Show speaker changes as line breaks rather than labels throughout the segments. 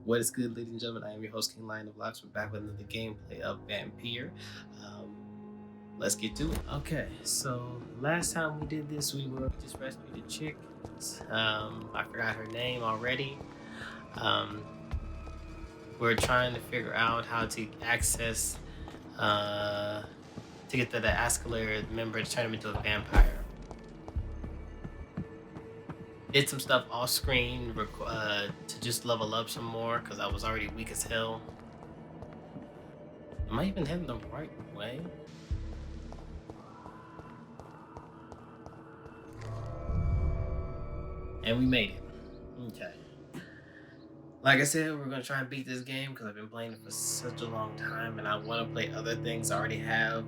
What is good, ladies and gentlemen? I am your host, Kinglionoflocs. We're back with another gameplay of Vampyr. Um, let's get to it. Okay, so last time we did this, we just rescued a chick. I forgot her name already. Um, we're trying to figure out how to access, uh, to get to the escalator member to turn him into a vampire. Did some stuff off screen to just level up some more because I was already weak as hell. Am I even heading the right way? And we made it. Okay. Like I said, we're gonna try and beat this game because I've been playing it for such a long time, and I want to play other things. I already have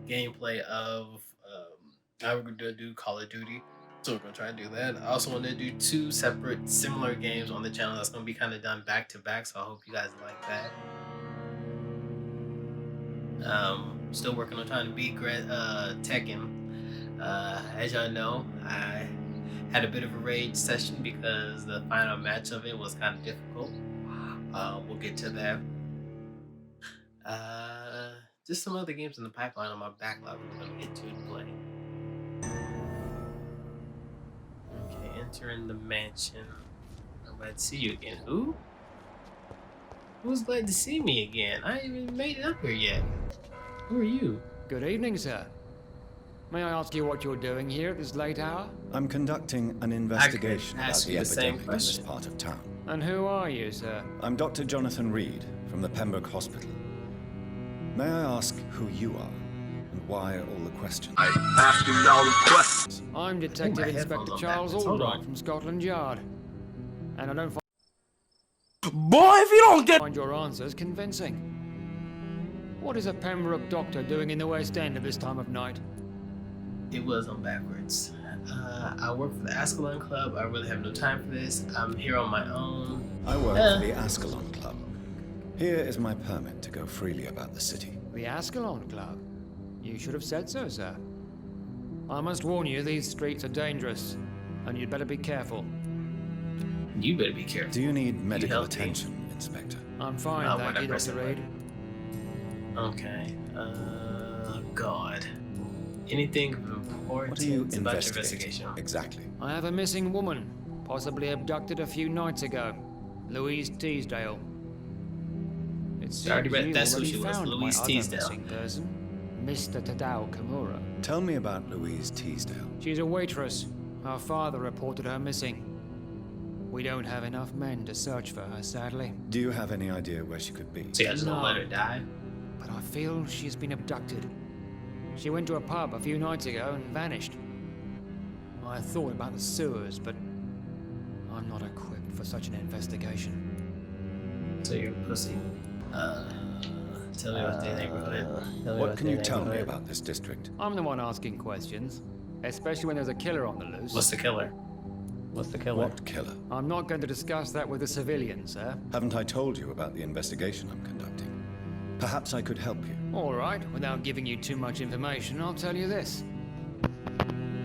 gameplay of. I'm gonna do Call of Duty, so we're gonna try and do that. I also want to do two separate similar games on the channel. That's gonna be kind of done back to back, so I hope you guys like that. Still working on trying to beat Tekken. As y'all know, I had a bit of a rage session because the final match of it was kind of difficult. We'll get to that. Just some other games in the pipeline on my backlog we're gonna get to play. Okay, entering the mansion. I'm glad to see you again. Who? Who's glad to see me again? I ain't even made it up here yet. Who are you?
Good evening, sir. May I ask you what you're doing here at this late hour?
I'm conducting an investigation about
ask
the
you the same
epidemic in this
question.
part of town.
And who are you, sir?
I'm Dr. Johnathan Reed from the Pembroke Hospital. May I ask who you are and why all the questions?
Asking y'all the questions.
I'm Detective
my headphones
Inspector
on
Charles
backwards. Hold
Albright
on.
from Scotland Yard. And I don't
Boy, if you don't get
find your answers convincing. What is a Pembroke doctor doing in the West End at this time of night?
It was on backwards. I work for the Ascalon Club. I really have no time for this. I'm here on my own.
I work for the Ascalon Club. Here is my permit to go freely about the city.
The Ascalon Club? You should have said so, sir. I must warn you, these streets are dangerous, and you'd better be careful.
You better be careful.
Do you need medical
help me?
attention, Inspector?
I'm fine,
Oh,
thank you,
whatever,
Dr. Reed.
Okay. God. Anything of
What are you
importance about your
investigating?
investigation?
Exactly.
I have a missing woman, possibly abducted a few nights ago. Louise Teasdale. It seems
already read
you
that's who
already
she was,
found
Louise
my
Teasdale.
other missing person, Mr. Tadao Kimura.
Tell me about Louise Teasdale.
She's a waitress. Her father reported her missing. We don't have enough men to search for her, sadly.
Do you have any idea where she could be?
So I just don't
No.
let her die.
But I feel she's been abducted. She went to a pub a few nights ago and vanished. I thought about the sewers, but I'm not equipped for such an investigation.
So you're a pussy. Tell me about the neighborhood. Tell me
What
about
can
the
you tell me
neighborhood.
about this district?
I'm the one asking questions, especially when there's a killer on the loose.
What's the killer? What's the killer?
What killer?
I'm not going to discuss that with a civilian, sir.
Haven't I told you about the investigation I'm conducting? Perhaps I could help you.
All right, without giving you too much information, I'll tell you this.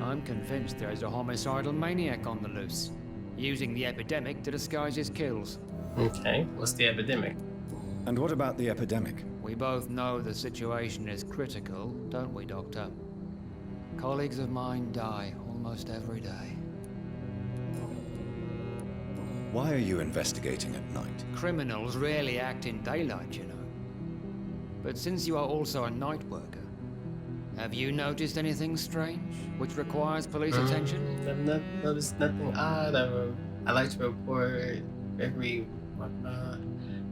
I'm convinced there is a homicidal maniac on the loose, using the epidemic to disguise his kills.
Okay. What's the epidemic?
And what about the epidemic?
We both know the situation is critical, don't we, Doctor? Colleagues of mine die almost every day.
Why are you investigating at night?
Criminals rarely act in daylight, you know. But since you are also a night worker, have you noticed anything strange which requires police attention?
I've not noticed nothing odd. I like to report every.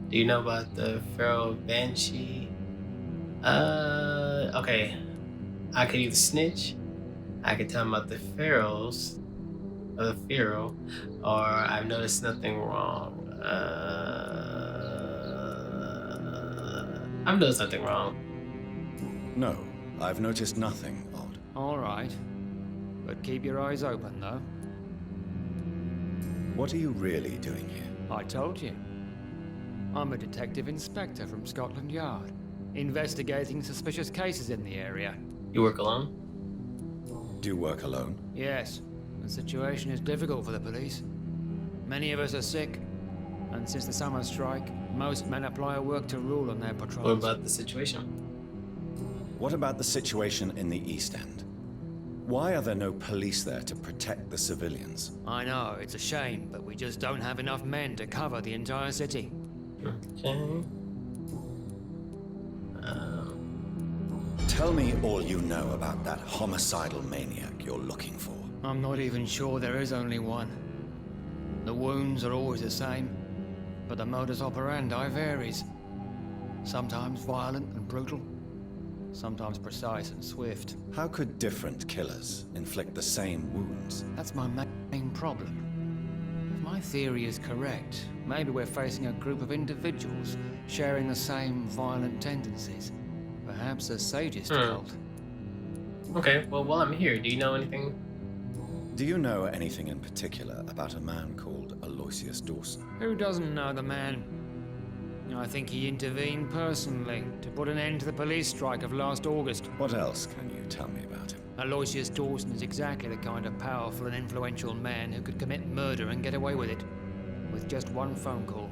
Do you know about the Pharaoh Banshee? Okay. I could either snitch, I could tell them about the pharaohs, or the pharaoh, or I've noticed nothing wrong. I've noticed nothing wrong.
No, I've noticed nothing odd.
All right. But keep your eyes open, though.
What are you really doing here?
I told you. I'm a detective inspector from Scotland Yard, investigating suspicious cases in the area.
You work alone?
Do you work alone?
Yes, the situation is difficult for the police. Many of us are sick, And since the summer strike, most men apply a work to rule on their patrols.
What about the situation?
What about the situation in the East End? Why are there no police there to protect the civilians?
I know, it's a shame, but we just don't have enough men to cover the entire city.
Okay.
Tell me all you know about that homicidal maniac you're looking for.
I'm not even sure there is only one. The wounds are always the same, but the modus operandi varies. Sometimes violent and brutal, sometimes precise and swift.
How could different killers inflict the same wounds?
That's my main problem. If my theory is correct, maybe we're facing a group of individuals sharing the same violent tendencies. Perhaps a sadist cult.
Okay, well, while I'm here, do you know anything?
Do you know anything in particular about a man called Aloysius Dawson?
Who doesn't know the man? I think he intervened personally to put an end to the police strike of last August.
What else can you tell me about him?
Aloysius Dawson is exactly the kind of powerful and influential man who could commit murder and get away with it. With just one phone call.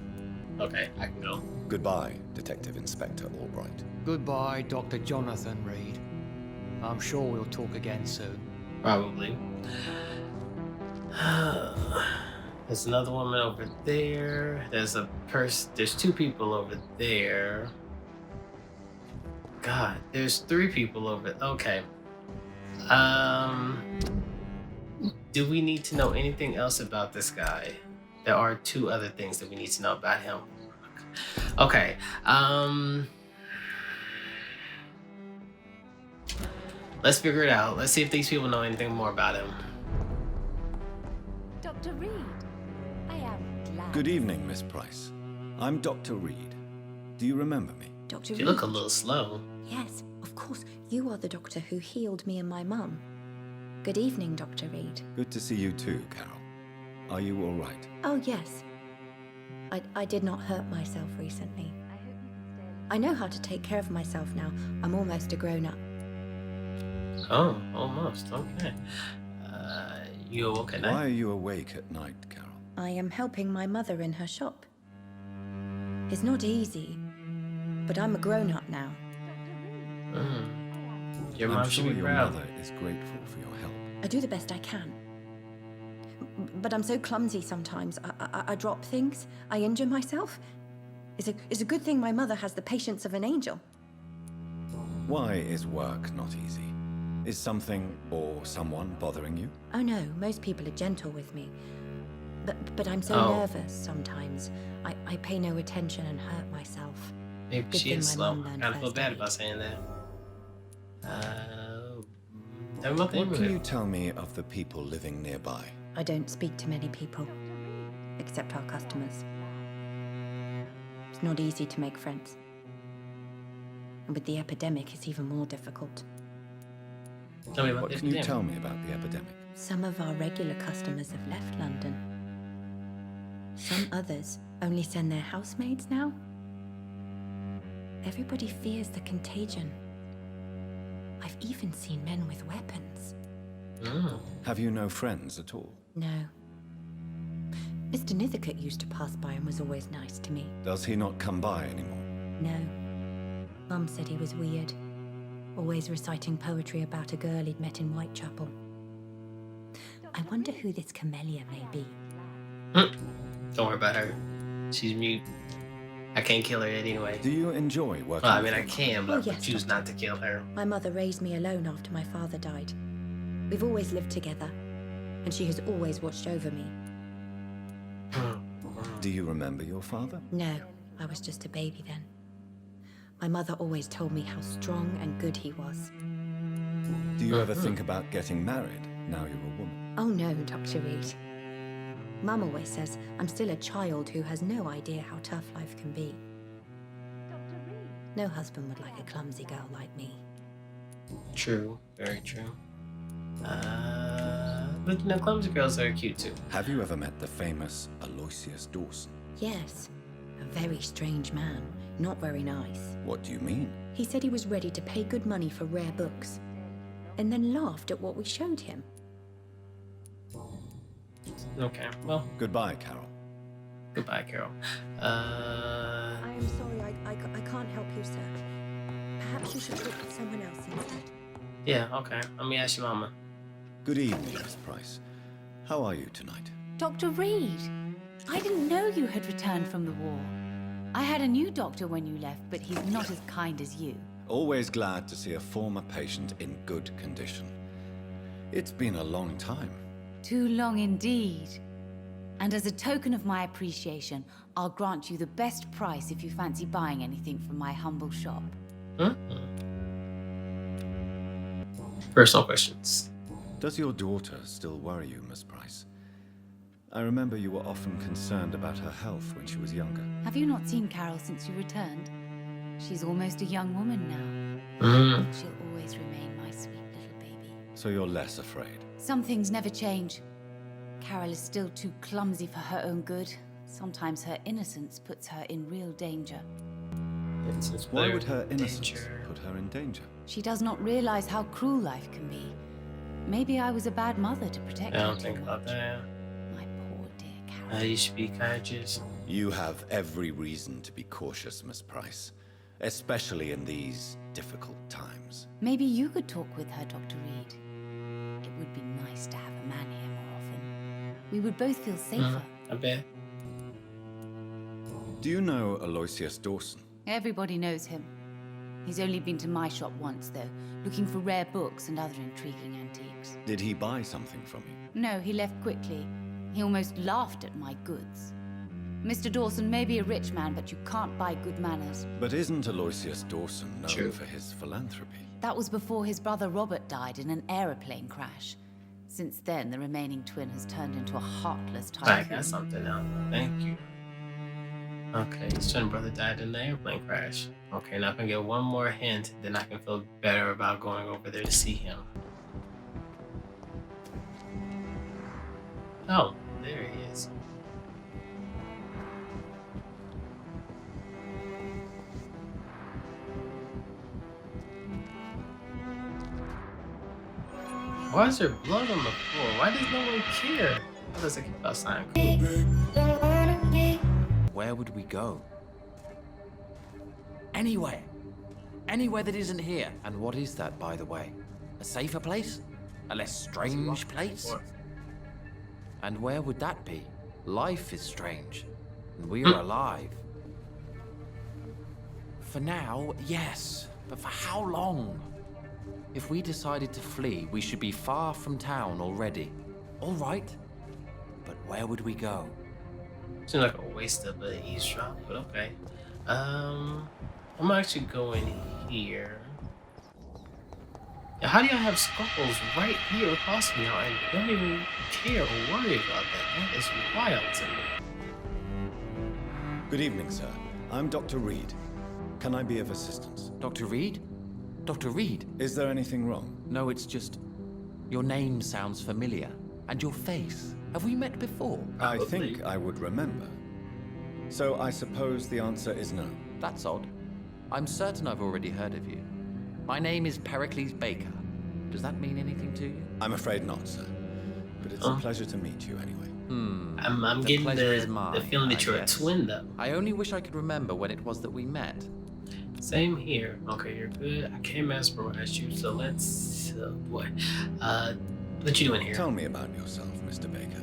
Okay, I can go.
Goodbye, Detective Inspector Albright.
Goodbye, Dr. Johnathan Reed. I'm sure we'll talk again soon.
Probably. There's another woman over there. There's two people over there. God, there's 3 people over. Okay. Do we need to know anything else about this guy? There are 2 other things that we need to know about him. Okay. Let's figure it out. Let's see if these people know anything more about him.
Dr. Reed, I am glad.
Good evening, Miss Price. I'm Dr. Reed. Do you remember me?
Dr.
You
Reed.
look a little slow.
Yes, of course. You are the doctor who healed me and my mum. Good evening, Dr. Reed.
Good to see you too, Carol. Are you all right?
Oh, yes. I did not hurt myself recently. I know how to take care of myself now. I'm almost a grown-up.
Oh, almost. Okay. You awoke at night?
Why are you awake at night, Carol?
I am helping my mother in her shop. It's not easy, but I'm a grown-up now.
Your
I'm
mom should
sure
be
your
proud.
mother is grateful for your help.
I do the best I can. But I'm so clumsy sometimes. I drop things. I injure myself. It's a good thing my mother has the patience of an angel.
Why is work not easy? Is something or someone bothering you?
Oh no, most people are gentle with me. But I'm so nervous sometimes. I pay no attention and hurt myself.
Maybe
Good
she
thing
is
my
slow.
mum learned
Kind of feel
first
bad
aid.
about saying that. Tell me about the
What can you
neighborhood.
tell me of the people living nearby?
I don't speak to many people, except our customers. It's not easy to make friends. And with the epidemic, it's even more difficult.
Tell me about
What
the
can you
epidemic.
tell me about the epidemic?
Some of our regular customers have left London. Some others only send their housemaids now. Everybody fears the contagion. I've even seen men with weapons.
Have you no friends at all?
No. Mr. Nithercote used to pass by and was always nice to me.
Does he not come by anymore?
No. Mum said he was weird. Always reciting poetry about a girl he'd met in Whitechapel. I wonder who this camellia may be.
Don't worry about her. She's mute. I can't kill her yet anyway.
Do you enjoy working
Well, I
with
mean, I
your
can, but
Oh,
I would
yes,
choose
Doctor.
not to kill her.
My mother raised me alone after my father died. We've always lived together, and she has always watched over me.
Do you remember your father?
No, I was just a baby then. My mother always told me how strong and good he was.
Do you ever think about getting married now you're a woman?
Oh no, Dr. Reed. Mum always says I'm still a child who has no idea how tough life can be. No husband would like a clumsy girl like me.
True. Very true. But you know, clumsy girls are cute too.
Have you ever met the famous Aloysius Dawson?
Yes, a very strange man, not very nice.
What do you mean?
He said he was ready to pay good money for rare books, and then laughed at what we showed him.
Okay, well,
Goodbye, Carol.
Goodbye, Carol.
I am sorry, I can't help you, sir. Perhaps you should talk with someone else instead.
Yeah, okay. Let me ask you, Mama.
Good evening, Miss Price. How are you tonight?
Dr. Reed, I didn't know you had returned from the war. I had a new doctor when you left, but he's not as kind as you.
Always glad to see a former patient in good condition. It's been a long time.
Too long indeed. And as a token of my appreciation, I'll grant you the best price if you fancy buying anything from my humble shop.
Personal questions.
Does your daughter still worry you, Miss Price? I remember you were often concerned about her health when she was younger.
Have you not seen Carol since you returned? She's almost a young woman now. She'll always remain my sweet little baby.
So you're less afraid?
Some things never change. Carol is still too clumsy for her own good. Sometimes her innocence puts her in real danger.
Why would her innocence put her in danger?
She does not realize how cruel life can be. Maybe I was a bad mother to protect
I
her
don't
too
think about
much.
that.
My poor dear Carol.
You should be conscious.
You have every reason to be cautious, Miss Price. Especially in these difficult times.
Maybe you could talk with her, Dr. Reed. It would be nice to have a man here more often. We would both feel safer.
I bet.
Do you know Aloysius Dawson?
Everybody knows him. He's only been to my shop once, though, looking for rare books and other intriguing antiques.
Did he buy something from you?
No, he left quickly. He almost laughed at my goods. Mr. Dawson may be a rich man, but you can't buy good manners.
But isn't Aloysius Dawson known
True.
for his philanthropy?
That was before his brother Robert died in an aeroplane crash. Since then, the remaining twin has turned into a heartless
I
tycoon.
got something now. Thank you. Okay, his twin brother died in an airplane crash. Okay, now I can get one more hint, then I can feel better about going over there to see him. Oh, there he is. Why is there blood on the floor? Why does no one care? How does it keep outside?
Where would we go? Anywhere. Anywhere that isn't here. And what is that, by the way? A safer place? A less strange place? And where would that be? Life is strange. And we are alive. For now, yes. But for how long? If we decided to flee, we should be far from town already. All right. But where would we go?
Seems like a waste of an eavesdrop, but okay. I'm actually going here. Now, how do y'all have skulls right here across me now and don't even care or worry about that? That is wild to me.
Good evening, sir. I'm Dr. Reed. Can I be of assistance?
Dr. Reed? Dr. Reed?
Is there anything wrong?
No, it's just... Your name sounds familiar. And your face. Have we met before?
I
Probably.
think I would remember. So I suppose the answer is no.
That's odd. I'm certain I've already heard of you. My name is Pericles Baker. Does that mean anything to you?
I'm afraid not, sir. But it's a pleasure to meet you anyway.
I'm
The
getting
pleasure is
the
mine,
feeling that
I
you're
guess.
a twin, though.
I only wish I could remember when it was that we met.
Same here. Okay, you're good. I can't mesmerize you, so let's... boy. What you doing here?
Tell me about yourself, Mr. Baker.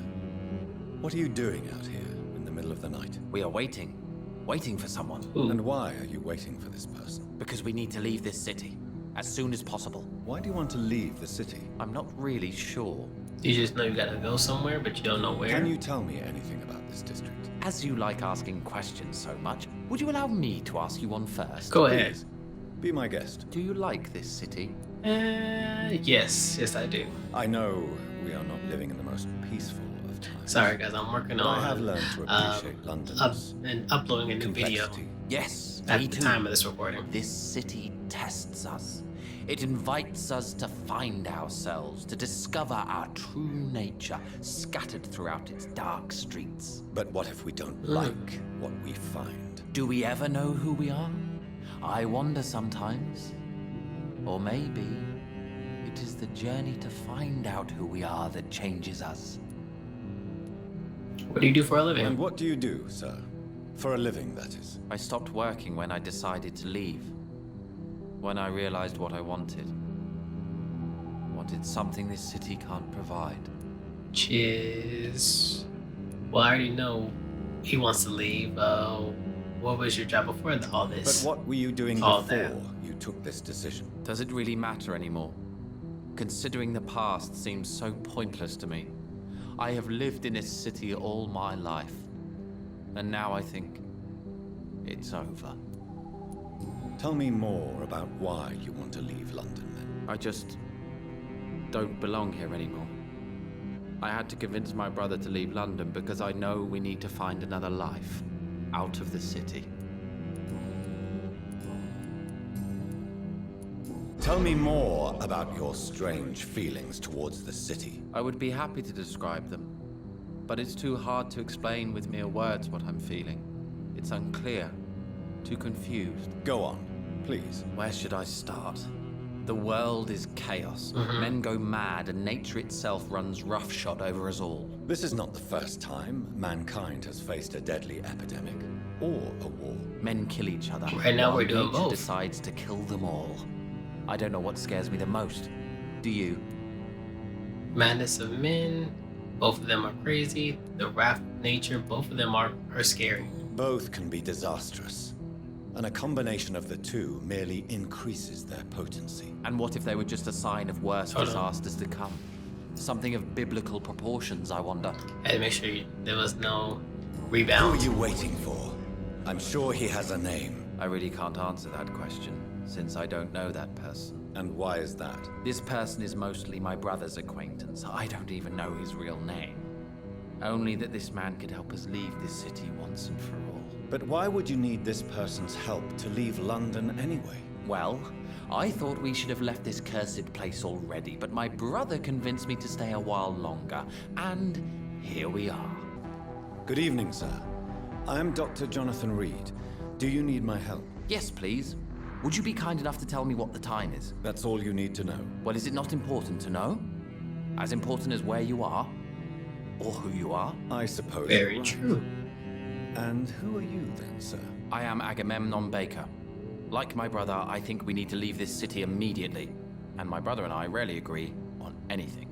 What are you doing out here in the middle of the night?
We are waiting. Waiting for someone.
Ooh.
And why are you waiting for this person?
Because we need to leave this city. As soon as possible.
Why do you want to leave the city?
I'm not really sure.
You just know you gotta go somewhere, but you don't know where.
Can you tell me anything about this district?
As you like asking questions so much, would you allow me to ask you one first?
Go ahead.
Please, be my guest.
Do you like this city?
Yes. Yes, I do.
I know we are not living in the most peaceful of times.
Sorry, guys. I'm working
But
on...
I have learned to appreciate London's
and uploading a new video
complexity.
Yes,
at
me
the
too.
time of this recording.
This city tests us. It invites us to find ourselves, to discover our true nature scattered throughout its dark streets.
But what if we don't like what we find?
Do we ever know who we are? I wonder sometimes. Or maybe it is the journey to find out who we are that changes us.
What do you do for a living?
And what do you do, sir? For a living, that is.
I stopped working when I decided to leave. When I realized what I wanted. Wanted something this city can't provide.
Cheers. Well, I already know he wants to leave. What was your job before all this?
But what were you doing
All
before
that.
you took this decision?
Does it really matter anymore? Considering the past seems so pointless to me. I have lived in this city all my life. And now I think it's over.
Tell me more about why you want to leave London, then.
I just don't belong here anymore. I had to convince my brother to leave London because I know we need to find another life out of the city.
Tell me more about your strange feelings towards the city.
I would be happy to describe them, but it's too hard to explain with mere words what I'm feeling. It's unclear, too confused.
Go on, please.
Where should I start? The world is chaos. Men go mad and nature itself runs roughshod over us all.
This is not the first time mankind has faced a deadly epidemic or a war.
Men kill each other.
Right now
while
we're doing
nature
both.
decides to kill them all. I don't know what scares me the most. Do you?
Madness of men. Both of them are crazy. The wrath of nature. Both of them are scary.
Both can be disastrous, and a combination of the two merely increases their potency.
And what if they were just a sign of worse
Hold on.
disasters to come? Something of biblical proportions, I wonder.
I had to make sure there was no
Who
rebound.
are you waiting for? I'm sure he has a name.
I really can't answer that question, since I don't know that person.
And why is that?
This person is mostly my brother's acquaintance. I don't even know his real name. Only that this man could help us leave this city once and for all.
But why would you need this person's help to leave London anyway?
Well, I thought we should have left this cursed place already, but my brother convinced me to stay a while longer. And here we are.
Good evening, sir. I am Dr. Johnathan Reed. Do you need my help?
Yes, please. Would you be kind enough to tell me what the time is?
That's all you need to know.
Well, is it not important to know? As important as where you are? Or who you are?
I suppose.
Very
you're right.
true.
And who are you then, sir?
I am Agamemnon Baker. Like my brother, I think we need to leave this city immediately. And my brother and I rarely agree on anything.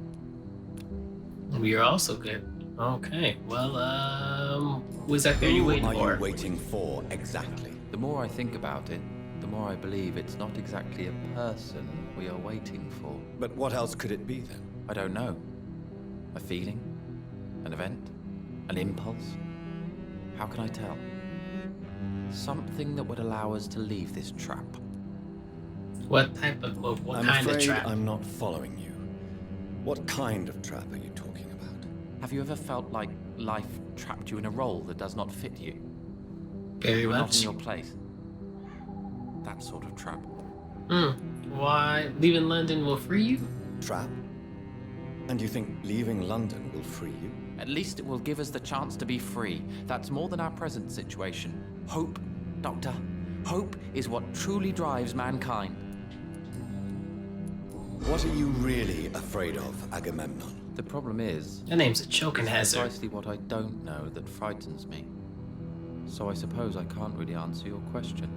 We are also good. Okay. Well, who exactly are you waiting
Who
for?
are you waiting for exactly?
The more I think about it, the more I believe it's not exactly a person we are waiting for.
But what else could it be then?
I don't know. A feeling? An event? An impulse? How can I tell? Something that would allow us to leave this trap.
What type of what
I'm
kind of
afraid
trap?
I'm not following you. What kind of trap are you talking about?
Have you ever felt like life trapped you in a role that does not fit you?
Very
You're not
much.
in your place. That sort of trap.
Why leaving London will free you?
Trap? And you think leaving London will free you?
At least it will give us the chance to be free. That's more than our present situation. Hope, Doctor. Hope is what truly drives mankind.
What are you really afraid of, Agamemnon?
The problem is,
Your name's a choking
it's
hazard.
precisely what I don't know that frightens me. So I suppose I can't really answer your question.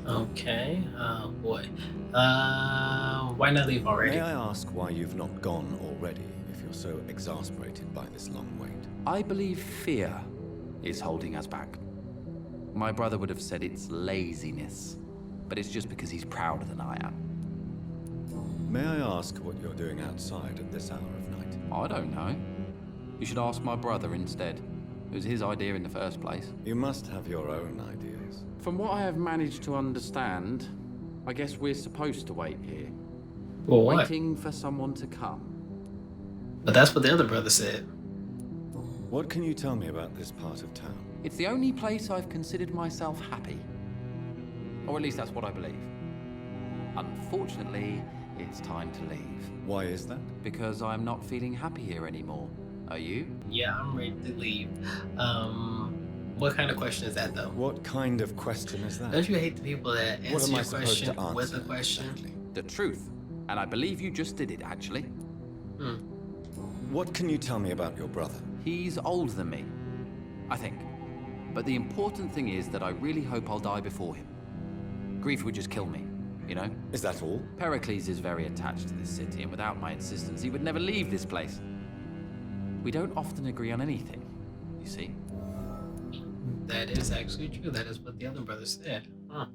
Okay. Oh boy. Why not leave already?
May I ask why you've not gone already, if you're so exasperated by this long wait?
I believe fear is holding us back. My brother would have said it's laziness, but it's just because he's prouder than I am.
May I ask what you're doing outside at this hour of night?
I don't know. You should ask my brother instead. It was his idea in the first place.
You must have your own ideas.
From what I have managed to understand, I guess we're supposed to wait here.
Well, what?
Waiting for someone to come.
But that's what the other brother said.
What can you tell me about this part of town?
It's the only place I've considered myself happy. Or at least that's what I believe. Unfortunately, it's time to leave.
Why is that?
Because I'm not feeling happy here anymore. Are you?
Yeah, I'm ready to leave. What kind of question is that though?
What kind of question is that?
Don't you hate the people that
What
answer
am I
your
supposed
question
to answer?
with a question?
Exactly?
The truth. And I believe you just did it, actually.
What can you tell me about your brother?
He's older than me, I think. But the important thing is that I really hope I'll die before him. Grief would just kill me, you know?
Is that all?
Pericles is very attached to this city, and without my insistence, he would never leave this place. We don't often agree on anything, you see?
That is actually true. That is what the other brother said. Huh.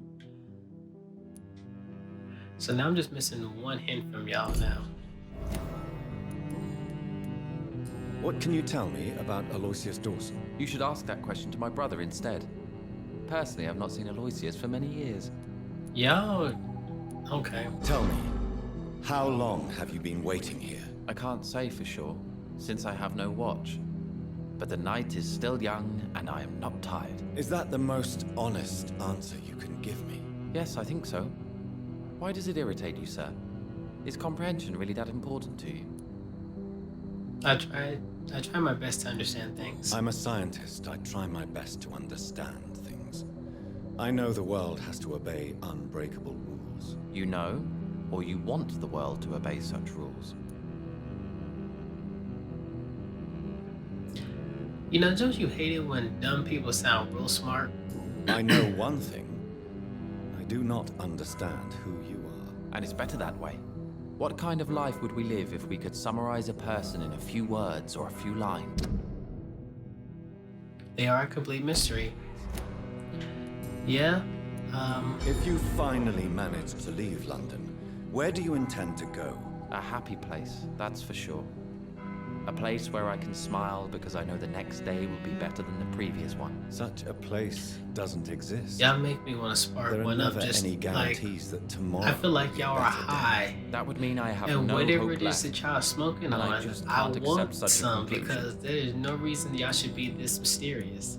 So now I'm just missing one hint from y'all now.
What can you tell me about Aloysius Dawson?
You should ask that question to my brother instead. Personally, I've not seen Aloysius for many years.
Y'all... Okay.
Tell me, how long have you been waiting here?
I can't say for sure, since I have no watch. But the night is still young, and I am not tired.
Is that the most honest answer you can give me?
Yes, I think so. Why does it irritate you, sir? Is comprehension really that important to you?
I try my best to understand things.
I'm a scientist. I try my best to understand things. I know the world has to obey unbreakable rules.
You know, or you want the world to obey such rules?
You know, don't you hate it when dumb people sound real smart?
I know one thing. I do not understand who you are.
And it's better that way. What kind of life would we live if we could summarize a person in a few words or a few lines?
They are a complete mystery. Yeah,
If you finally manage to leave London, where do you intend to go?
A happy place, that's for sure. A place where I can smile because I know the next day will be better than the previous one.
Such a place doesn't exist.
y'all make me want to spark
There are
one up.
never
Just
any
like,
guarantees that tomorrow
I feel like
will be
y'all
a
are
better day.
high.
That would mean I have
And
no
whatever
hope
it is
left.
that y'all smoking
And I
on,
just
I
can't accept
want
such a
some
conclusion.
because there is no reason y'all should be this mysterious.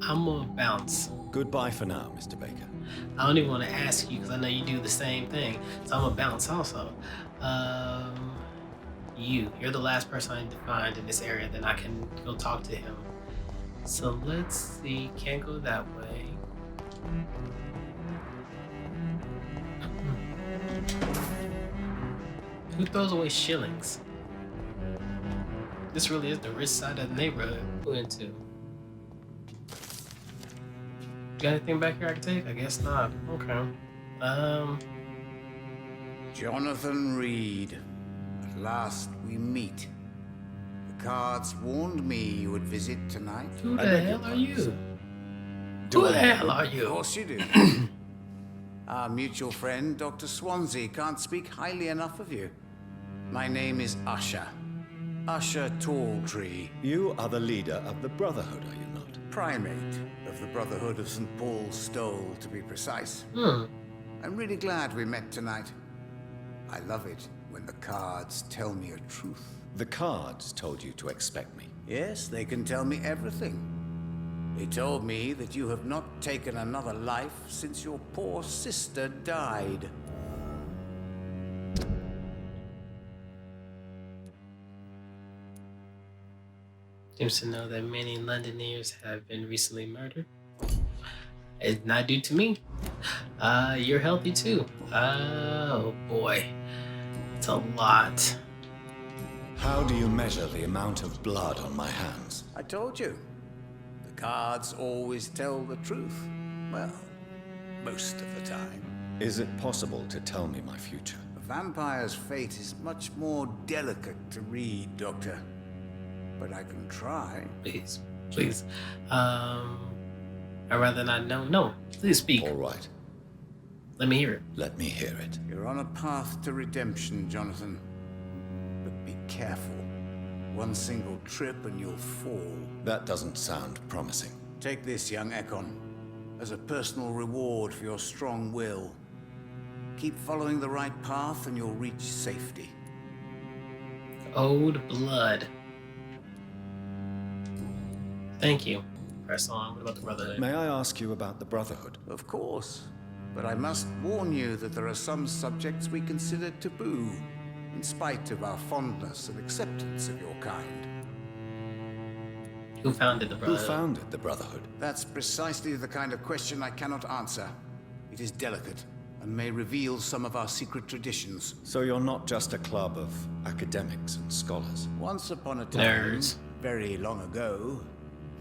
I'm gonna bounce.
Goodbye for now, Mr. Baker.
I don't even want to ask you because I know you do the same thing. So I'm gonna bounce also. You're the last person I need to find in this area, then I can go talk to him. So let's see, can't go that way. Who throws away shillings? This really is the rich side of the neighborhood. Who into? Got anything back here I can take? I guess not. Okay.
Johnathan Reed. At last we meet. The cards warned me you would visit tonight.
Who
I
the
beg your
hell are
pardon,
you?
sir.
Who the hell are
Of
you?
course you do. Our mutual friend, Dr. Swansea, can't speak highly enough of you. My name is Usher. Usher Talltree,
You are the leader of the Brotherhood, are you not?
primate of the Brotherhood of St. Paul's Stole, to be precise. I'm really glad we met tonight. I love it when the cards tell me a truth.
The cards told you to expect me.
Yes, they can tell me everything. They told me that you have not taken another life since your poor sister died.
Seems to know that many Londoners have been recently murdered. It's not due to me. You're healthy too. Oh boy. It's a lot.
How do you measure the amount of blood on my hands?
I told you. The cards always tell the truth. Well, most of the time.
Is it possible to tell me my future?
A vampire's fate is much more delicate to read, Doctor. But I can try.
Please. Please. I'd rather not know. No. Please speak.
All right,
Let me hear it.
let me hear it.
You're on a path to redemption, Johnathan. But be careful. One single trip and you'll fall.
That doesn't sound promising.
Take this, young Ekon, as a personal reward for your strong will. Keep following the right path and you'll reach safety.
Old blood. Thank you. Press on. What about the Brotherhood?
May I ask you about the Brotherhood?
Of course. But I must warn you that there are some subjects we consider taboo, in spite of our fondness and acceptance of your kind.
Who founded the
Who
Brotherhood?
founded the Brotherhood?
That's precisely the kind of question I cannot answer. It is delicate, and may reveal some of our secret traditions.
So you're not just a club of academics and scholars.
Once upon a time,
Nerds.
very long ago,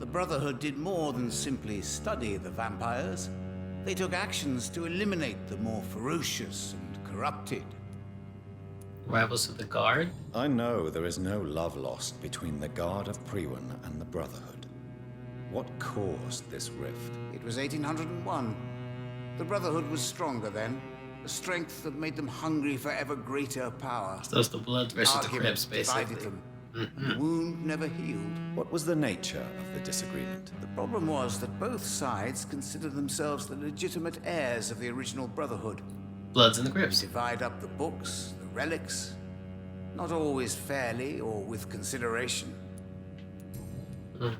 the Brotherhood did more than simply study the vampires. They took actions to eliminate the more ferocious and corrupted.
Rivals of the Guard?
I know there is no love lost between the Guard of Priwen and the Brotherhood. What caused this rift?
It was 1801. The Brotherhood was stronger then, a strength that made them hungry for ever greater power.
So it's the Bloods versus the
Argument
Crips, basically.
divided them. The wound never healed.
What was the nature of the disagreement?
The problem was that both sides considered themselves the legitimate heirs of the original Brotherhood.
Bloods and the Crips.
Divide up the books, the relics, not always fairly or with consideration.
Do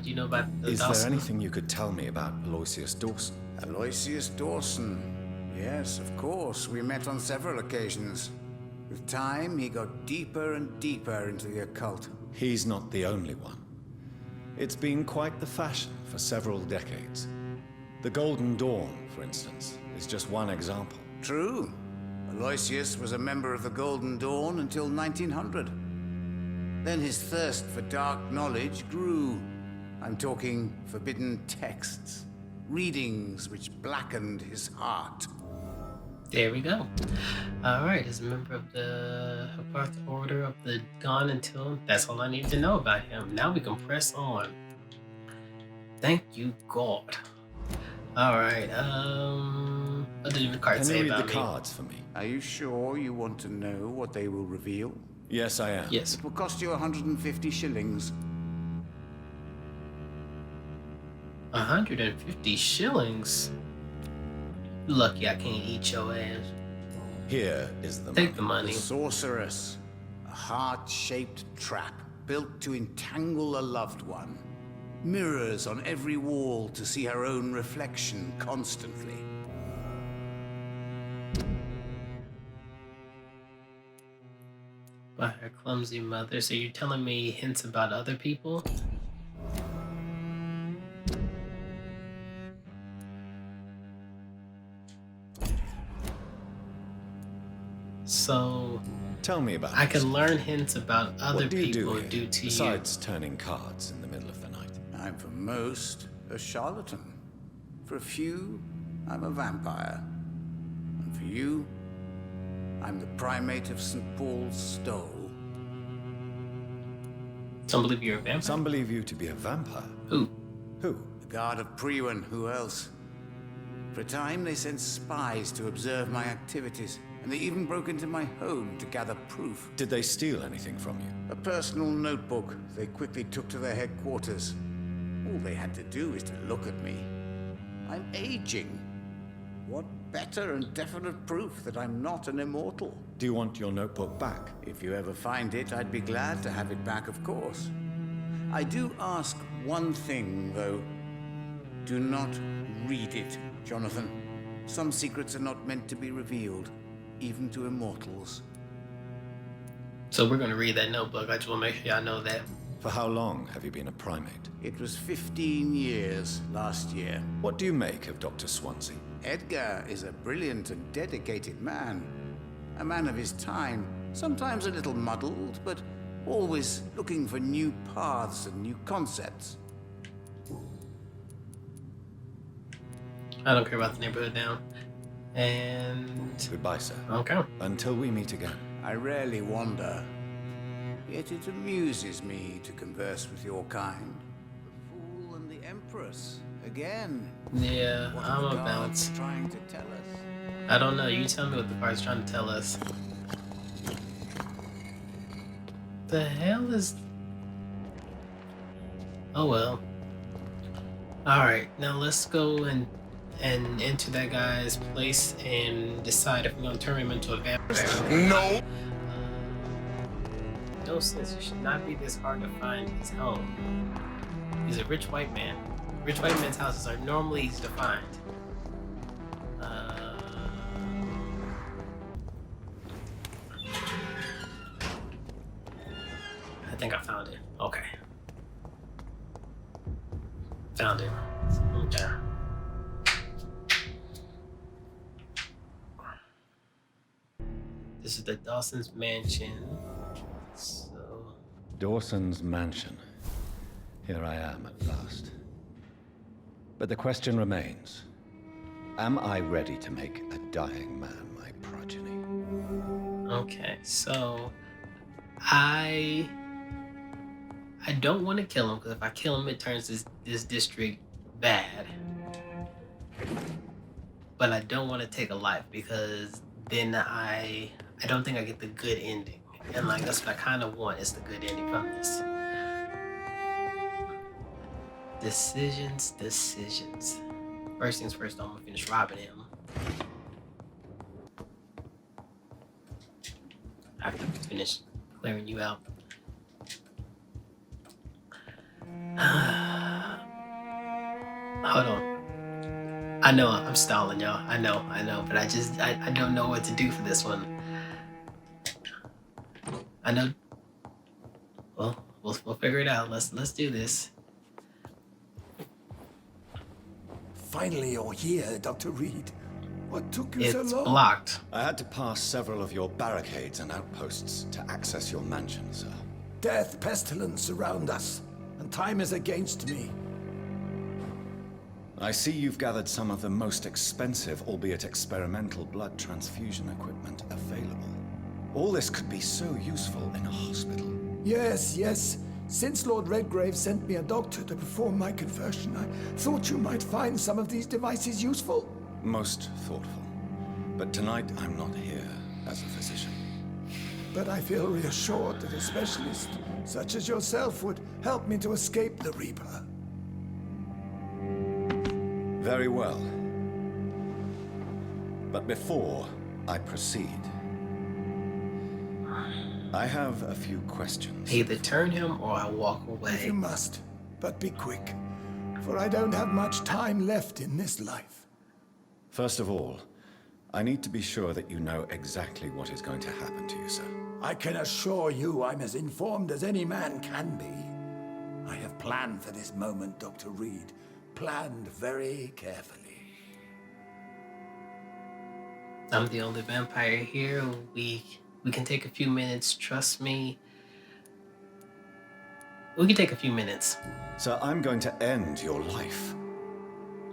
you know about the
Is
Dawson?
there anything you could tell me about Aloysius Dawson?
Aloysius Dawson. Yes, of course. We met on several occasions. With time, he got deeper and deeper into the occult.
He's not the only one. It's been quite the fashion for several decades. The Golden Dawn, for instance, is just one example.
True. Aloysius was a member of the Golden Dawn until 1900. Then his thirst for dark knowledge grew. I'm talking forbidden texts, readings which blackened his heart.
There we go. Alright, as a member of the Order of the Gone until... That's all I need to know about him. Now we can press on. Thank you, God. Alright, what did the card
Can
say
you read
about
the
me?
cards for me?
Are you sure you want to know what they will reveal?
Yes, I am.
Yes.
It will cost you 150 shillings.
150 shillings? Lucky I can't eat your ass.
Here is the
Take the
money.
money.
The sorceress, a heart-shaped trap built to entangle a loved one. Mirrors on every wall to see her own reflection constantly.
By her clumsy mother. So you're telling me hints about other people? So
Tell me about
I
this.
can learn hints about other
What do you do
people
here,
due to you.
besides turning cards in the middle of the night?
I'm for most a charlatan. For a few, I'm a vampire. And for you, I'm the primate of St. Paul's Stole.
Some believe you're a vampire.
Some believe you to be a vampire.
Who?
Who?
The guard of Priwen, who else? For a time, they sent spies to observe my activities, and they even broke into my home to gather proof.
Did they steal anything from you?
A personal notebook they quickly took to their headquarters. All they had to do is to look at me. I'm aging. What better and definite proof that I'm not an immortal?
Do you want your notebook back?
If you ever find it, I'd be glad to have it back, of course. I do ask one thing, though. Do not read it, Johnathan. Some secrets are not meant to be revealed, even to immortals.
So we're gonna read that notebook. I just wanna make sure y'all know that.
For how long have you been a primate?
It was 15 years last year.
What do you make of Dr. Swansea?
Edgar is a brilliant and dedicated man. A man of his time, sometimes a little muddled, but always looking for new paths and new concepts.
I don't care about the neighborhood now. And
Goodbye, sir.
okay.
Until we meet again.
I rarely wander, yet it amuses me to converse with your kind. The Fool and the Empress, again.
Yeah,
What
I'm
are the
a bounce.
gods trying to tell us?
I don't know. You tell me what the card's trying to tell us. The hell is... Oh well. Alright, now let's go and enter that guy's place and decide if we're gonna turn him into a vampire.
No.
No sense. It should not be this hard to find his home. He's a rich white man. Rich white men's houses are normally easy to find. I think I found it. Okay. Found it. Okay. This is the Dawson's mansion. So
Dawson's mansion. Here I am at last. But the question remains. Am I ready to make a dying man my progeny?
Okay, so I don't want to kill him, because if I kill him, it turns this district bad. But I don't want to take a life, because then I don't think I get the good ending. And like that's what I kind of want, is the good ending from this. Decisions. First things first, I'm gonna finish robbing him. After I finish clearing you out. Hold on. I know I'm stalling, y'all. I know, but I don't know what to do for this one. I know. Well, we'll figure it out. Let's do this.
Finally, you're here, Dr. Reed. What took you so
It's
long?
blocked.
I had to pass several of your barricades and outposts to access your mansion, sir.
Death, pestilence surround us, and time is against me.
I see you've gathered some of the most expensive, albeit experimental, blood transfusion equipment available. All this could be so useful in a hospital.
Yes. Since Lord Redgrave sent me a doctor to perform my conversion, I thought you might find some of these devices useful.
Most thoughtful. But tonight I'm not here as a physician.
But I feel reassured that a specialist such as yourself would help me to escape the Reaper.
Very well. But before I proceed, I have a few questions.
Either turn him or I walk
If
away.
you must, but be quick, for I don't have much time left in this life.
First of all, I need to be sure that you know exactly what is going to happen to you, sir.
I can assure you I'm as informed as any man can be. I have planned for this moment, Dr. Reed. Planned very carefully.
I'm the only vampire here. We can take a few minutes, trust me. We can take a few minutes.
Sir, I'm going to end your life.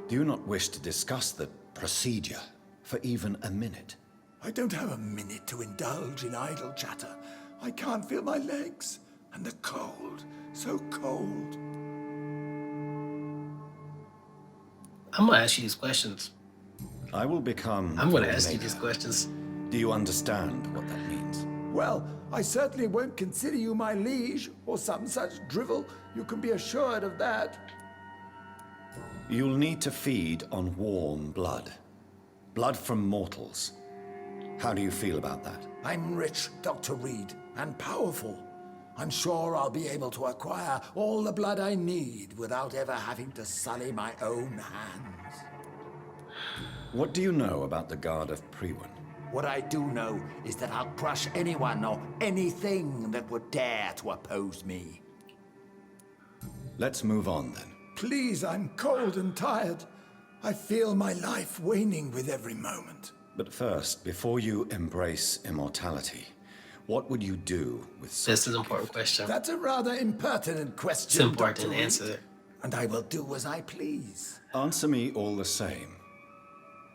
Do you not wish to discuss the procedure for even a minute?
I don't have a minute to indulge in idle chatter. I can't feel my legs. And the cold, so cold.
I'm gonna ask you these questions.
I will become...
I'm gonna
your
ask you
maker.
these questions.
Do you understand what that means?
Well, I certainly won't consider you my liege, or some such drivel. You can be assured of that.
You'll need to feed on warm blood. Blood from mortals. How do you feel about that?
I'm rich, Dr. Reed, and powerful. I'm sure I'll be able to acquire all the blood I need without ever having to sully my own hands.
What do you know about the Guard of Priwen?
What I do know is that I'll crush anyone or anything that would dare to oppose me.
Let's move on then.
Please, I'm cold and tired. I feel my life waning with every moment.
But first, before you embrace immortality, what would you do with such
This is
a
an important
gift?
question.
That's a rather impertinent question,
It's important
Dr.
to
Reed.
answer.
And I will do as I please.
Answer me all the same.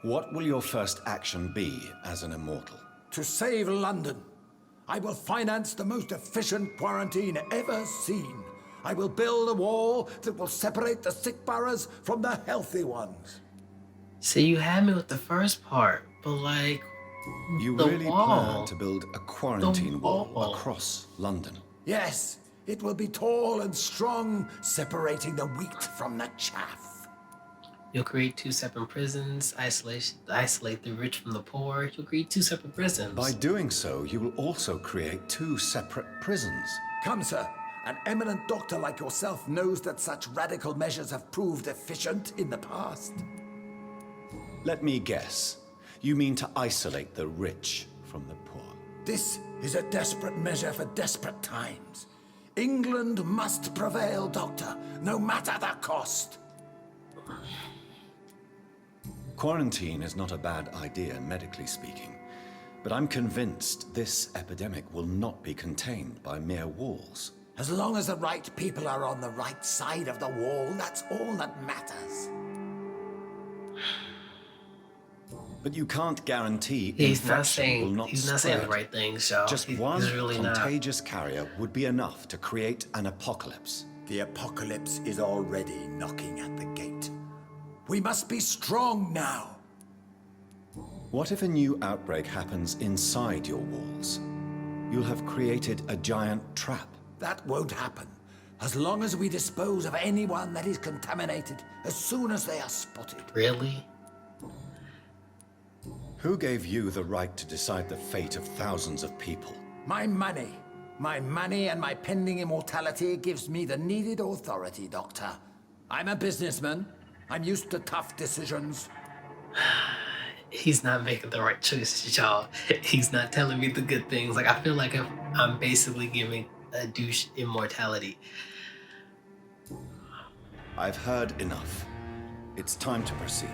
What will your first action be as an immortal?
To save London, I will finance the most efficient quarantine ever seen. I will build a wall that will separate the sick boroughs from the healthy ones.
See, you had me with the first part, but like,
You
the
really
wall.
plan to build a quarantine wall
wall.
across London?
Yes, it will be tall and strong, separating the wheat from the chaff.
you'll create 2 separate prisons, isolate the rich from the poor. You'll create 2 separate prisons.
By doing so, you will also create 2 separate prisons.
Come, sir. An eminent doctor like yourself knows that such radical measures have proved efficient in the past.
Let me guess. You mean to isolate the rich from the poor?
This is a desperate measure for desperate times. England must prevail, Doctor, no matter the cost.
Quarantine is not a bad idea, medically speaking. But I'm convinced this epidemic will not be contained by mere walls.
As long as the right people are on the right side of the wall, that's all that matters.
But you can't guarantee
He's not
infection will
saying
not
he's not saying the
spread.
right things, y'all.
Just
He's
one
really not.
contagious carrier would be enough to create an apocalypse.
The apocalypse is already knocking at the gate. We must be strong now.
What if a new outbreak happens inside your walls? You'll have created a giant trap.
That won't happen. As long as we dispose of anyone that is contaminated as soon as they are spotted.
Really?
Who gave you the right to decide the fate of thousands of people?
My money. My money and my pending immortality gives me the needed authority, Doctor. I'm a businessman. I'm used to tough decisions.
He's not making the right choices, y'all. He's not telling me the good things. Like, I feel like I'm basically giving a douche immortality.
I've heard enough. It's time to proceed.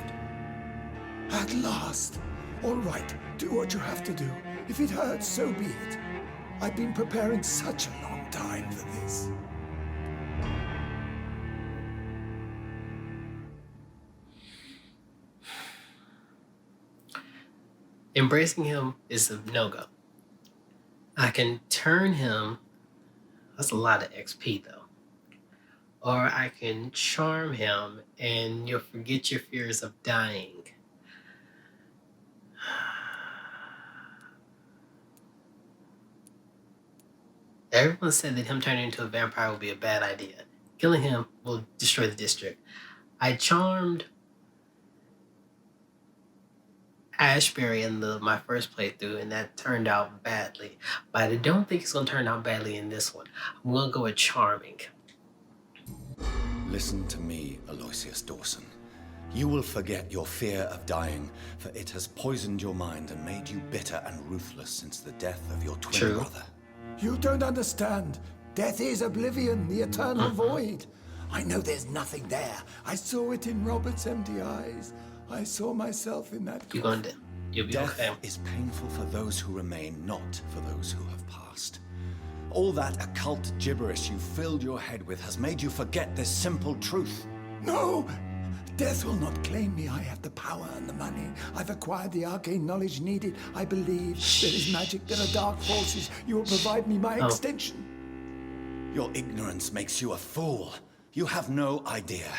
At last. All right, do what you have to do. If it hurts, so be it. I've been preparing such a long time for this.
Embracing him is a no-go. I can turn him. That's a lot of XP, though. Or I can charm him and you'll forget your fears of dying. Everyone said that him turning into a vampire would be a bad idea. Killing him will destroy the district. I charmed Ashbury in my first playthrough, and that turned out badly. But I don't think it's going to turn out badly in this one. I'm going to go with charming.
Listen to me, Aloysius Dawson. You will forget your fear of dying, for it has poisoned your mind and made you bitter and ruthless since the death of your twin brother.
You don't understand. Death is oblivion, the eternal void. I know there's nothing there. I saw it in Robert's empty eyes. I saw myself in that.
You'll be
Death
okay.
is painful for those who remain, not for those who have passed. All that occult gibberish you filled your head with has made you forget this simple truth.
No! Death will not claim me. I have the power and the money. I've acquired the arcane knowledge needed. I believe there is magic. There are dark forces. You will provide me my extension.
Your ignorance makes you a fool. You have no idea.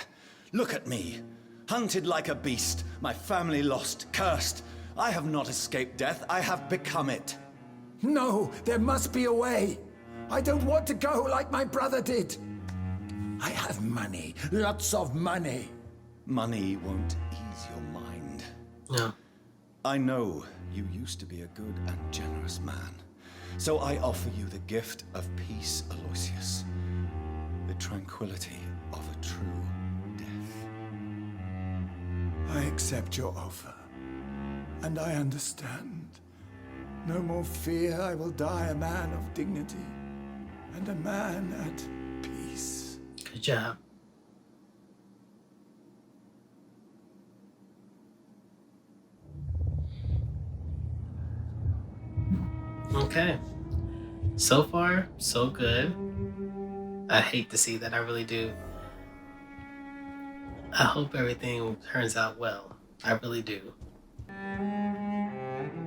Look at me. Hunted like a beast. My family lost. Cursed. I have not escaped death. I have become it.
No, there must be a way. I don't want to go like my brother did. I have money. Lots of money.
Money won't ease your mind.
No.
I know you used to be a good and generous man. So I offer you the gift of peace, Aloysius. The tranquility of a true death.
I accept your offer. And I understand. No more fear. I will die a man of dignity. And a man at peace.
Good job. Okay. So far, so good. I hate to see that, I really do. I hope everything turns out well. I really do.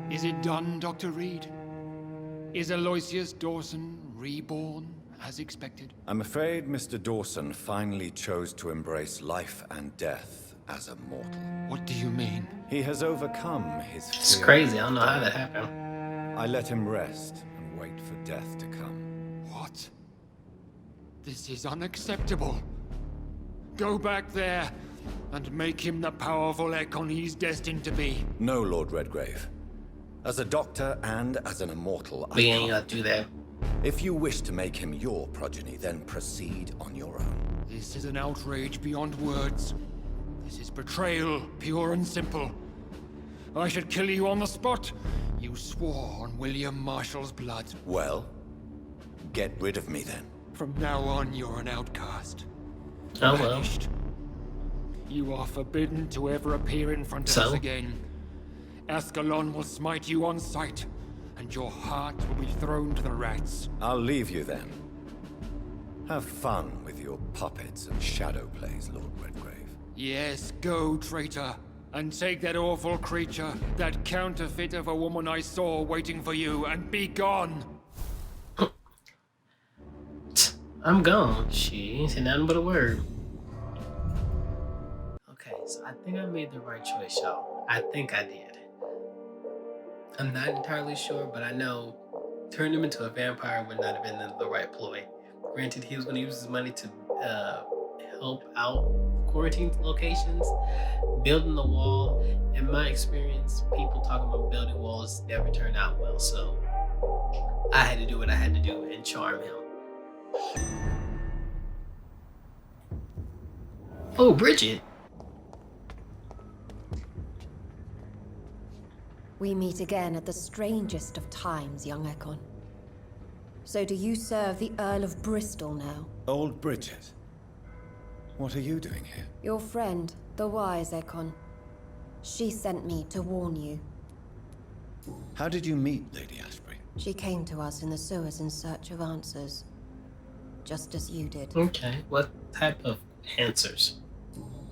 Is it done, Dr. Reed? Is Aloysius Dawson reborn as expected?
I'm afraid Mr. Dawson finally chose to embrace life and death as a mortal.
What do you mean?
He has overcome his fear.
It's crazy. I don't know how that happened.
I let him rest and wait for death to come.
What? This is unacceptable. Go back there and make him the powerful Ekon he's destined to be.
No, Lord Redgrave. As a doctor and as an immortal,
We
I
ain't
can't.
got to do that.
If you wish to make him your progeny, then proceed on your own.
This is an outrage beyond words. This is betrayal, pure and simple. I should kill you on the spot. You swore on William Marshall's blood.
Well, get rid of me then.
From now on, you're an outcast.
Oh well.
Banished. You are forbidden to ever appear in front of
So?
us again. Ascalon will smite you on sight, and your heart will be thrown to the rats.
I'll leave you then. Have fun with your puppets and shadow plays, Lord Redgrave.
Yes, go, traitor, and take that awful creature, that counterfeit of a woman I saw waiting for you, and be gone.
I'm gone. She ain't said nothing but a word. Okay, so I think I made the right choice, y'all. I think I did. I'm not entirely sure, but I know turning him into a vampire would not have been the right ploy. Granted, he was going to use his money to help out quarantine locations. Building the wall, in my experience, people talking about building walls never turn out well, so I had to do what I had to do and charm him. Oh, Bridget.
We meet again at the strangest of times, young Ekon. So do you serve the Earl of Bristol now?
Old Bridget. What are you doing here?
Your friend, the wise Ekon. She sent me to warn you.
How did you meet Lady Ashbury?
She came to us in the sewers in search of answers. Just as you did.
Okay, what type of answers?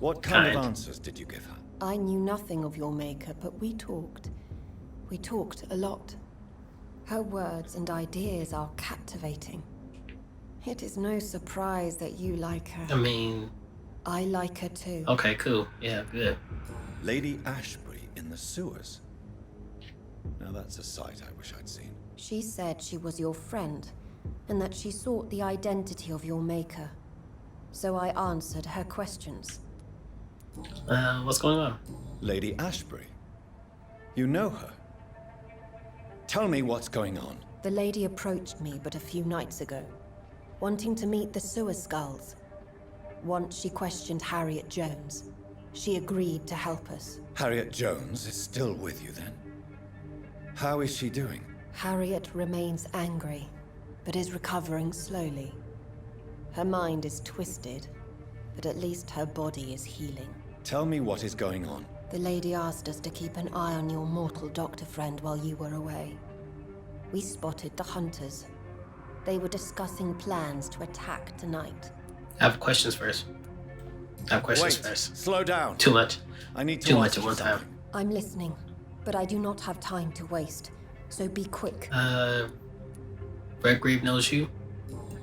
What kind of answers did you give her?
I knew nothing of your maker, but we talked. We talked a lot. Her words and ideas are captivating. It is no surprise that you like her.
I mean...
I like her too.
Okay, cool. Yeah, good.
Lady Ashbury in the sewers? Now that's a sight I wish I'd seen.
She said she was your friend, and that she sought the identity of your maker. So I answered her questions.
What's going on?
Lady Ashbury? You know her? Tell me what's going on.
The lady approached me but a few nights ago, wanting to meet the sewer skulls. Once she questioned Harriet Jones. She agreed to help us.
Harriet Jones is still with you then? How is she doing?
Harriet remains angry, but is recovering slowly. Her mind is twisted, but at least her body is healing.
Tell me what is going on.
The lady asked us to keep an eye on your mortal doctor friend while you were away. We spotted the hunters. They were discussing plans to attack tonight.
I have questions first.
Wait, slow down.
Too much.
I need to
Too much at one time.
I'm listening, but I do not have time to waste, so be quick.
Redgrave knows you?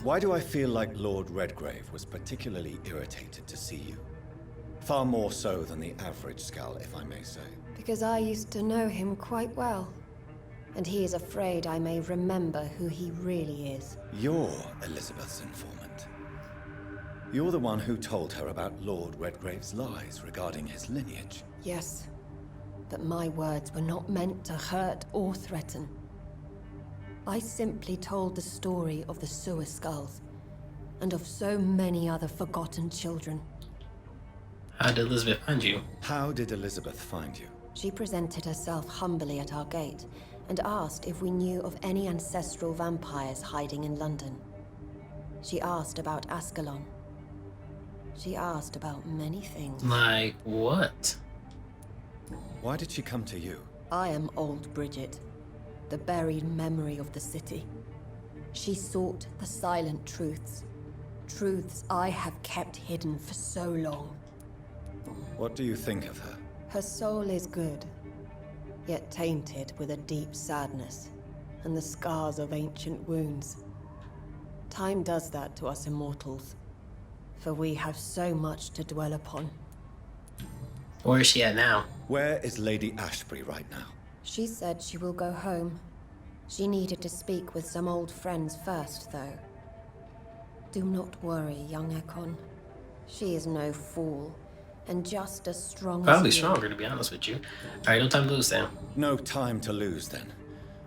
Why do I feel like Lord Redgrave was particularly irritated to see you? Far more so than the average Skull, if I may say.
Because I used to know him quite well. And he is afraid I may remember who he really is.
You're Elizabeth's informant. You're the one who told her about Lord Redgrave's lies regarding his lineage.
Yes, but my words were not meant to hurt or threaten. I simply told the story of the sewer skulls, and of so many other forgotten children.
How did Elizabeth find you?
How did Elizabeth find you?
She presented herself humbly at our gate, and asked if we knew of any ancestral vampires hiding in London. She asked about Ascalon. She asked about many things.
Like what?
Why did she come to you?
I am old Bridget, the buried memory of the city. She sought the silent truths. Truths I have kept hidden for so long.
What do you think of her?
Her soul is good, yet tainted with a deep sadness and the scars of ancient wounds. Time does that to us immortals, for we have so much to dwell upon.
Where is she at now?
Where is Lady Ashbury right now?
She said she will go home. She needed to speak with some old friends first, though. Do not worry, young Ekon. She is no fool, and just as strong
Probably
as you.
stronger, to be honest with you. Alright, no time to lose then.
No time to lose then.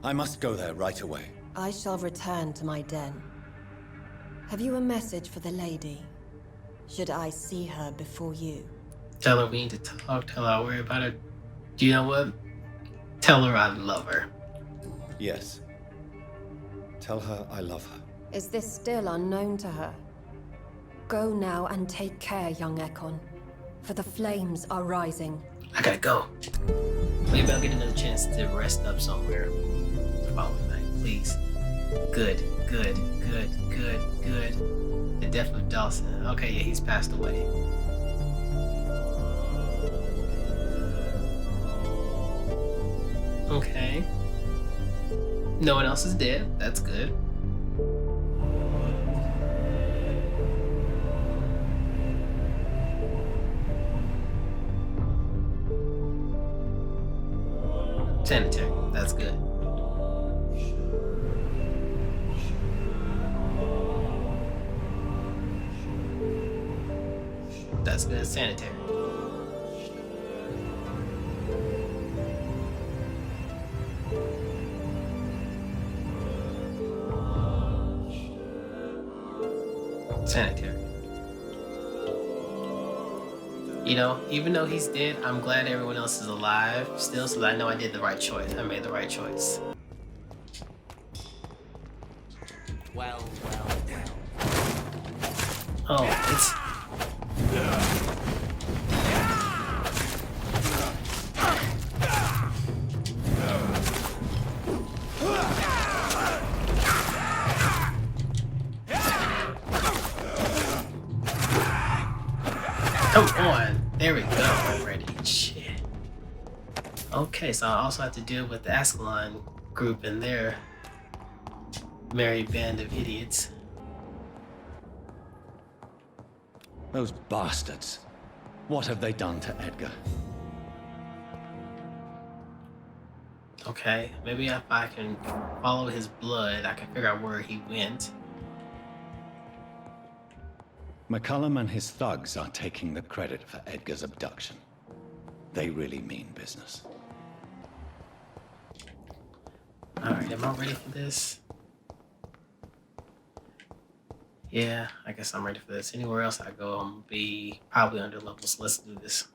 I must go there right away.
I shall return to my den. Have you a message for the lady? Should I see her before you?
Tell her we need to talk, tell her I worry about her. Do you know what? Tell her I love her.
Yes. Tell her I love her.
Is this still unknown to her? Go now and take care, young Ekon, for the flames are rising.
I gotta go. Maybe I'll get another chance to rest up somewhere the following night. Please. Good, good, good, good, good. The death of Dawson. Okay, yeah, he's passed away. Okay. No one else is dead. That's good. Sanitary. That's good. That's good. Sanitary. Sanitary. You know, even though he's dead, I'm glad everyone else is alive still, so that I know I did the right choice. I made the right choice.
Well.
Oh, it's... Come on. There we go already. Shit. Okay, so I also have to deal with the Ascalon group and their merry band of idiots.
Those bastards. What have they done to Edgar?
Okay, maybe if I can follow his blood, I can figure out where he went.
McCullum and his thugs are taking the credit for Edgar's abduction. They really mean business.
Alright, am I ready for this? Yeah, I guess I'm ready for this. Anywhere else I go, I'm gonna be probably under level, so let's do this.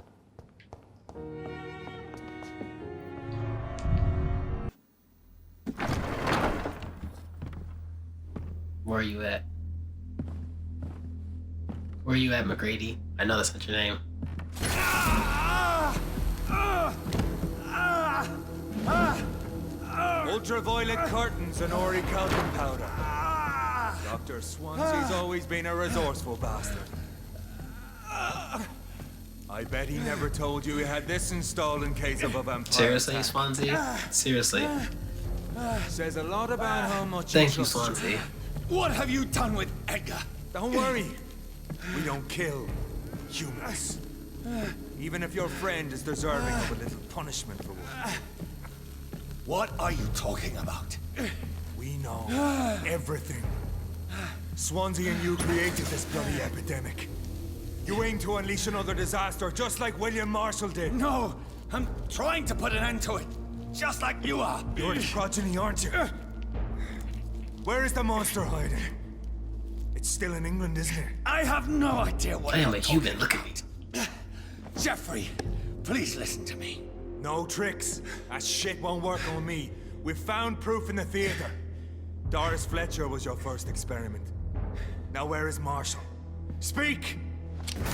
Where are you at? Where are you at, McGrady? I know that's not your name.
Ultraviolet curtains and ori calcium powder. Dr. Swansea's always been a resourceful bastard. I bet he never told you he had this installed in case of a vampire.
Seriously,
attack.
Swansea? Seriously.
Says a lot about how much
Thank you,
trust
Swansea.
What have you done with Edgar?
Don't worry. We don't kill humans. Even if your friend is deserving of a little punishment for one.
What are you talking about?
We know everything. Swansea and you created this bloody epidemic. You aim to unleash another disaster, just like William Marshall did.
No! I'm trying to put an end to it, just like you are!
You're the progeny, aren't you? Where is the monster hiding? It's still in England, isn't it?
I have no idea what
I am
you're
a
talking
human, look at
about.
me.
Jeffrey, please listen to me.
No tricks. That shit won't work on me. We've found proof in the theater. Doris Fletcher was your first experiment. Now where is Marshall? Speak!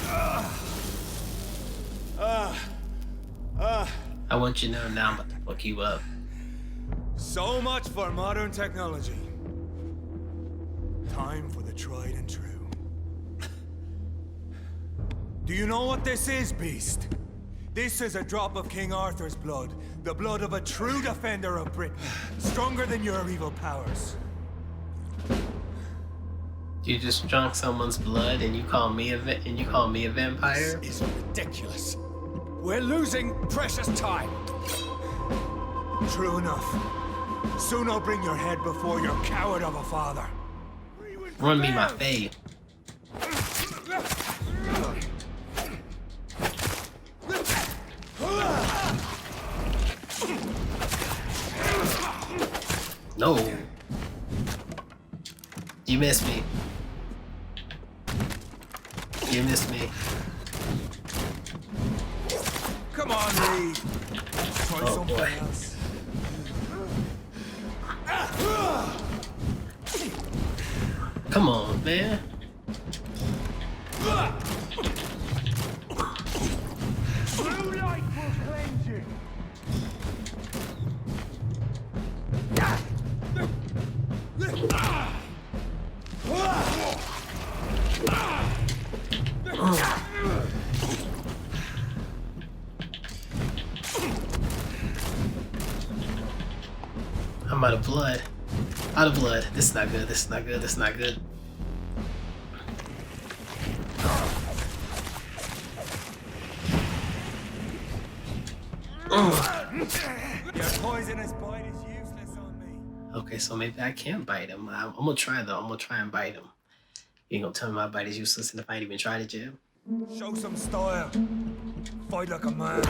I want you to know now I'm about to fuck you up.
So much for modern technology. Time for the tried and true. Do you know what this is, Beast? This is a drop of King Arthur's blood. The blood of a true defender of Britain. Stronger than your evil powers.
You just drunk someone's blood and you call me a vampire?
This is ridiculous. We're losing precious time.
True enough. Soon I'll bring your head before your coward of a father.
Run me my fade. No. You missed me. You missed me.
Come on, Reed. Try
Oh,
something
boy.
else.
Come on, man.
Blue light will cleanse you.
I'm out of blood. Out of blood. This is not good. This is not good. This is not good.
Your poisonous bite is useless on me.
Okay, so maybe I can't bite him. I'm gonna try though. I'm gonna try and bite him. You ain't gonna tell me my bite is useless and if I ain't even tried it yet.
Show some style. Fight like a man.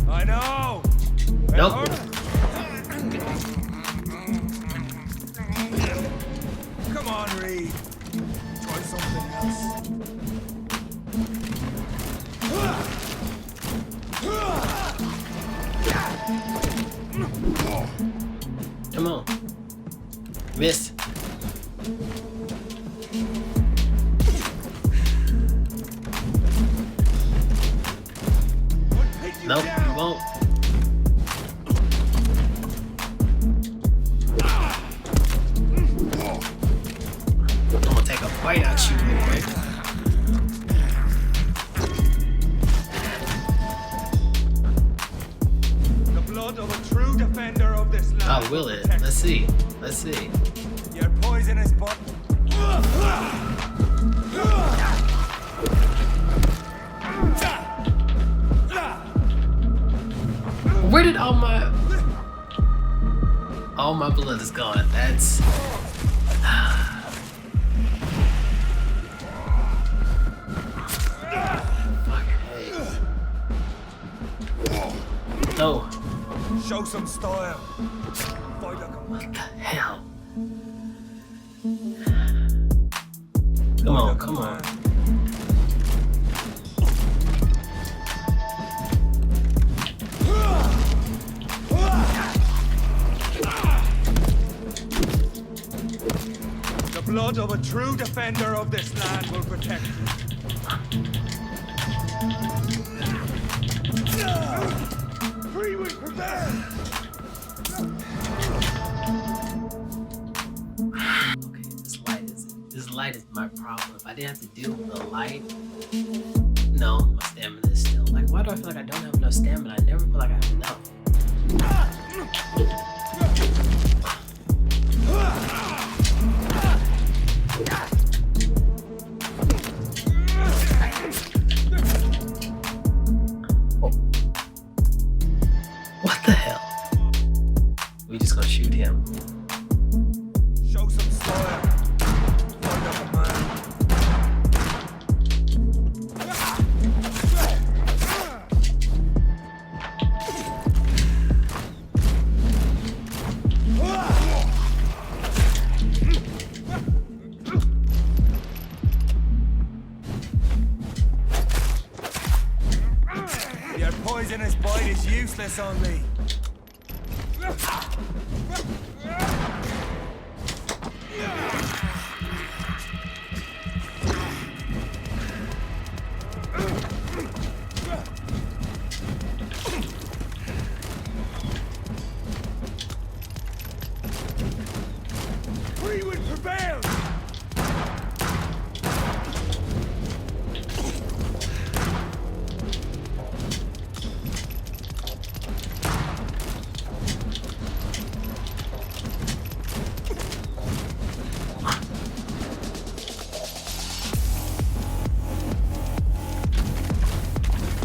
I know.
Nope.
Come on, Reed. Try something else.
Come on. Missed. Nope, you won't. I'm gonna take a bite out you real quick.
The blood of a true defender of this land.
Oh, will it? Let's see. Let's see.
Your poisonous bite.
Where did all my blood is gone? That's no.
Show some style. Fight like a man.
What the hell? Come on, come on.
The blood of a true defender of this land will protect you. Free will prevail!
Okay, this light is my problem. If I didn't have to deal with the light, no, my stamina is still like. Why do I feel like I don't have enough stamina? I never feel like I have enough. What the hell? We just gonna shoot him.
Show some style. Fight like a man. Your poisonous bite is useless on me. Free will prevail!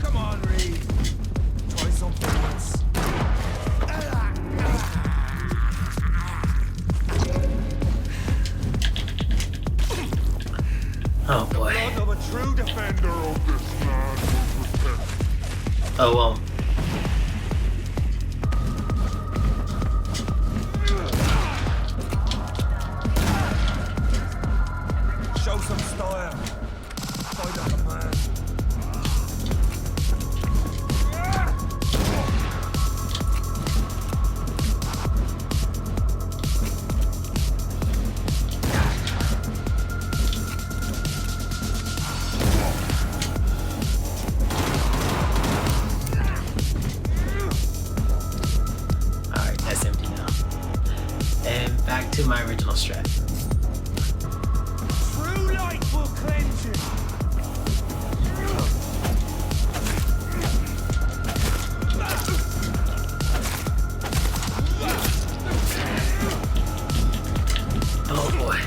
Come on, Reed. Try something else.
Oh boy.
Blood of a true defender of this land will protect.
Oh
Show some style. Fight like a man.
my original strat.
True light will cleanse you.
Oh boy.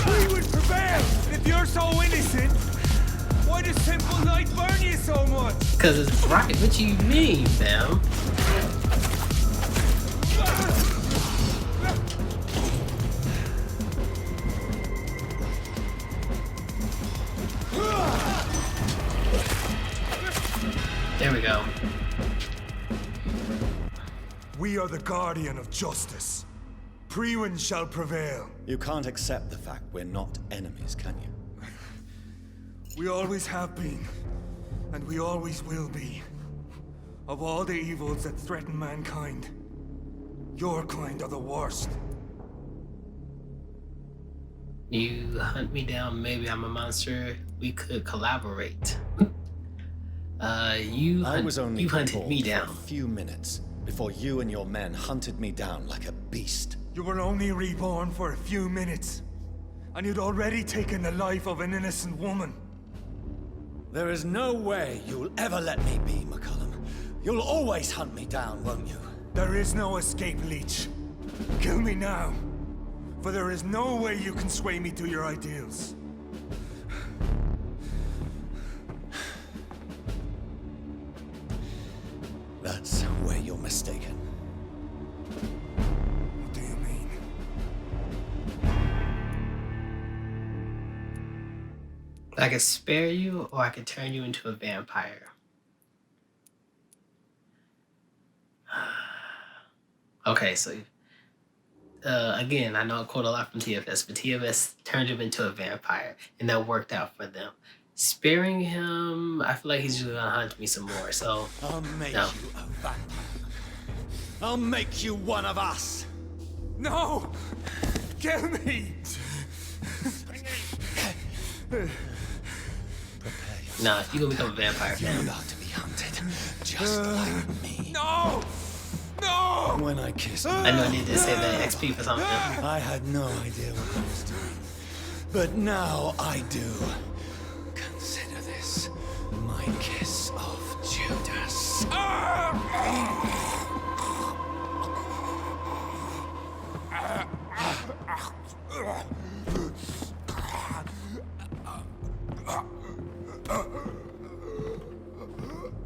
We would prevail. And if you're so innocent, why does simple light burn you so much?
Cause it's right. What you mean, fam? There we go.
We are the guardian of justice. Priwen shall prevail.
You can't accept the fact we're not enemies, can you?
We always have been, and we always will be. Of all the evils that threaten mankind, your kind are the worst.
You hunt me down, maybe I'm a monster. We could collaborate. You hunted me down.
For a few minutes before you and your men hunted me down like a beast.
You were only reborn for a few minutes, and you'd already taken the life of an innocent woman.
There is no way you'll ever let me be, McCullum. You'll always hunt me down, won't you?
There is no escape, Leech. Kill me now, for there is no way you can sway me to your ideals.
That's where you're mistaken.
What do you mean?
I could spare you, or I could turn you into a vampire. Okay, so again, I know I quote a lot from TFS, but TFS turned him into a vampire, and that worked out for them. Sparing him, I feel like he's just gonna hunt me some more. So
I'll make you a vampire. I'll make you one of us.
No! Kill me!
Nah, you gonna become a vampire.
You're about to be hunted, just like me.
No! No!
When I kissed you,
I know I need to save that XP for something.
I had no idea what I was doing. But now I do. Consider this my kiss of Judas.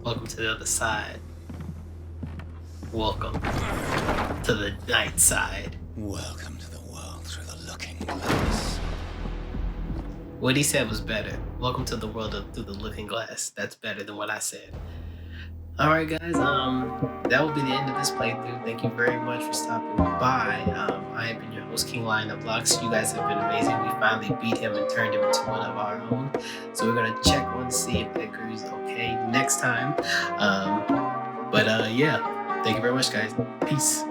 Welcome to the other side. Welcome to the night side.
Welcome to the world through the looking glass.
What he said was better. Welcome to the world through the looking glass. That's better than what I said. Alright guys, that will be the end of this playthrough. Thank you very much for stopping by. I have been your host, Kinglionoflocs. You guys have been amazing. We finally beat him and turned him into one of our own. So we're gonna check on to see if Edgar's okay next time. Yeah, thank you very much guys. Peace.